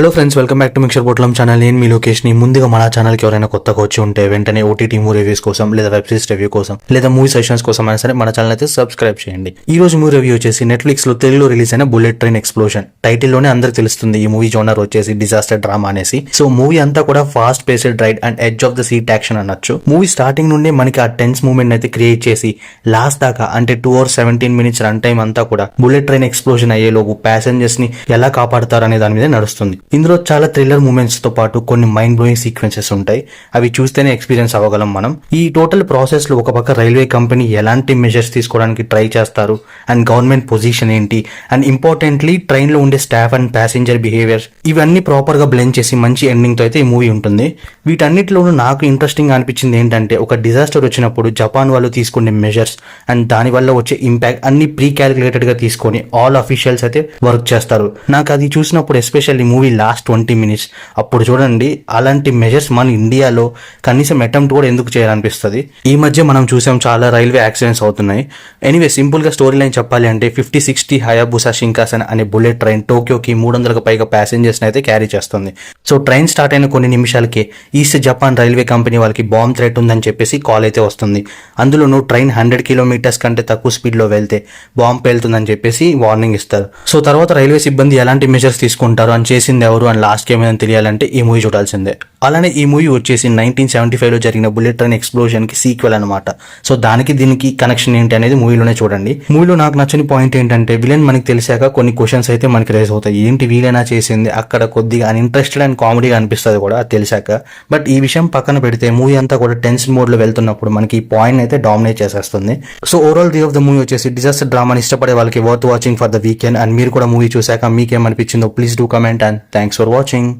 Hello friends, welcome back to mixture పొట్లం channel. నేను మీ location. ముందుగా మన ఛానల్కి ఎవరైనా కొత్తగా వచ్చి ఉంటే వెంటనే ఓటీటీ మూవీ రివ్యూస్ కోసం లేదా వెబ్ సిరీస్ రివ్యూ కోసం లేదా మూవీ సెషన్స్ కోసం అయినా సరే మన ఛానల్ అయితే సబ్స్క్రైబ్ చేయండి. ఈ రోజు మూవీ రివ్యూ వచ్చేసి నెట్ఫ్లిక్స్ లో తెలుగులో రిలీజ్ అయిన బుల్లెట్ ట్రైన్ ఎక్స్ప్లోషన్. టైటిల్ లోనే అందరికి తెలుస్తుంది ఈ మూవీ జోనర్ వచ్చేసి డిజాస్టర్ డ్రామా అనేసి. సో మూవీ అంతా కూడా fast paced ride and edge of the seat action అనొచ్చు. మూవీ స్టార్టింగ్ నుండి మనకి ఆ టెన్స్ మూమెంట్ అయితే క్రియేట్ చేసి లాస్ట్ దాకా అంటే 2 hours 17 minutes రన్ టైం అంతా కూడా బుల్లెట్ ట్రైన్ ఎక్స్ప్లోషన్ అయ్యేలోపు ప్యాసెంజర్స్ ని ఎలా కాపాడతారు అనే దాని మీద నడుస్తుంది. ఇందులో చాలా థ్రిల్లర్ మూమెంట్స్ తో పాటు కొన్ని మైండ్ బ్లోయింగ్ సీక్వెన్సెస్ ఉంటాయి. అవి చూస్తేనే ఎక్స్పీరియన్స్ అవ్వగలం మనం. ఈ టోటల్ ప్రాసెస్ లో ఒక పక్క రైల్వే కంపెనీ ఎలాంటి మెజర్స్ తీసుకోవడానికి ట్రై చేస్తారు అండ్ గవర్నమెంట్ పొజిషన్ ఏంటి అండ్ ఇంపార్టెంట్లీ ట్రైన్ లో ఉండే స్టాఫ్ అండ్ ప్యాసింజర్ బిహేవియర్ ఇవన్నీ ప్రాపర్ గా బ్లెండ్ చేసి మంచి ఎండింగ్ తో అయితే ఈ మూవీ ఉంటుంది. వీటన్నిటిలోనూ నాకు ఇంట్రెస్టింగ్ అనిపించింది ఏంటంటే ఒక డిజాస్టర్ వచ్చినప్పుడు జపాన్ వాళ్ళు తీసుకునే మెజర్స్ అండ్ దాని వల్ల వచ్చే ఇంపాక్ట్ అన్ని ప్రీ క్యాలిక్యులేటెడ్ గా తీసుకొని ఆల్ అఫీషియల్స్ అయితే వర్క్ చేస్తారు. నాకు అది చూసినప్పుడు ఎస్పెషల్లీ మూవీ లాస్ట్ 20 minutes అప్పుడు చూడండి అలాంటి మెజర్స్ మన ఇండియాలో కనీసం అటెంప్ట్ కూడా ఎందుకు చేయాలనిపిస్తుంది. ఈ మధ్య మనం చూసాం చాలా రైల్వే యాక్సిడెంట్స్ అవుతున్నాయి. ఎనీవే సింపుల్ గా స్టోరీ లైన్ చెప్పాలి అంటే 5060 హయాబుసా షింకాసన్ అనే బుల్లెట్ ట్రైన్ టోక్యోకి 300కు పైగా ప్యాసింజర్స్ అయితే క్యారీ చేస్తుంది. సో ట్రైన్ స్టార్ట్ అయిన కొన్ని నిమిషాలకే ఈస్ట్ జపాన్ రైల్వే కంపెనీ వాళ్ళకి బాంబ్ థ్రెట్ ఉందని చెప్పేసి కాల్ అయితే వస్తుంది. అందులోనూ ట్రైన్ 100 kilometers కంటే తక్కువ స్పీడ్ లో వెళ్తే బాంబ్ పేలుతుందని చెప్పేసి వార్నింగ్ ఇస్తారు. సో తర్వాత రైల్వే సిబ్బంది ఎలాంటి మెజర్స్ తీసుకుంటారు అని చేసింది ఎవరు అని లాస్ట్ ఏమైనా తెలియాలంటే ఈ మూవీ చూడాల్సిందే. అలానే ఈ మూవీ వచ్చేసి 1975 లో జరిగిన బుల్లెట్ ట్రైన్ ఎక్స్ప్లోజన్ కి సీక్వెల్ అనమాట. సో దానికి దీనికి కనెక్షన్ ఏంటి అనేది మూవీలోనే చూడండి. మూవీలో నాకు నచ్చని పాయింట్ ఏంటంటే విలన్ మనకి తెలిసాక కొన్ని క్వశ్చన్స్ అయితే మనకి రేస్ అవుతాయి. ఏంటి వీలైనా చేసింది అక్కడ కొద్దిగా అన్ఇంట్రెస్టెడ్ అండ్ కామెడీగా అనిపిస్తుంది కూడా తెలిసాక. బట్ ఈ విషయం పక్కన పెడితే మూవీ అంతా కూడా టెన్షన్ మోడ్ లో వెళ్తున్నప్పుడు మనకి ఈ పాయింట్ అయితే డామినేట్ చేసేస్తుంది. So overall the of the movie వచ్చేసి డిజాస్టర్ డ్రామాని ఇష్టపడే వాళ్ళకి worth watching for the weekend. And మీరు కూడా మూవీ చూసాక మీకేమనిపించిందో please do comment and thanks for watching.